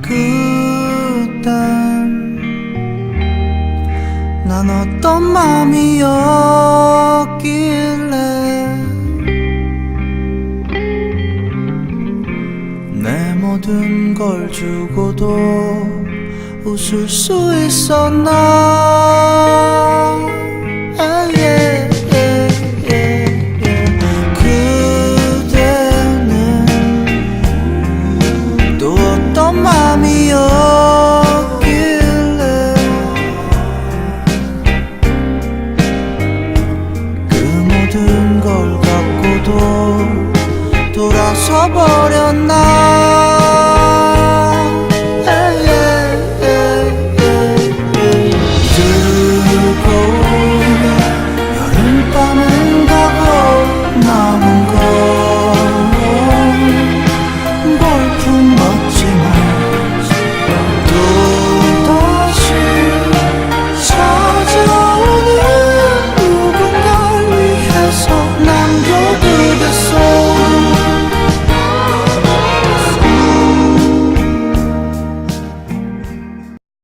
그땐 난 어떤 맘이었길래 내 모든 걸 주고도 웃을 수 있었나. 그대는 또 어떤 맘이었길래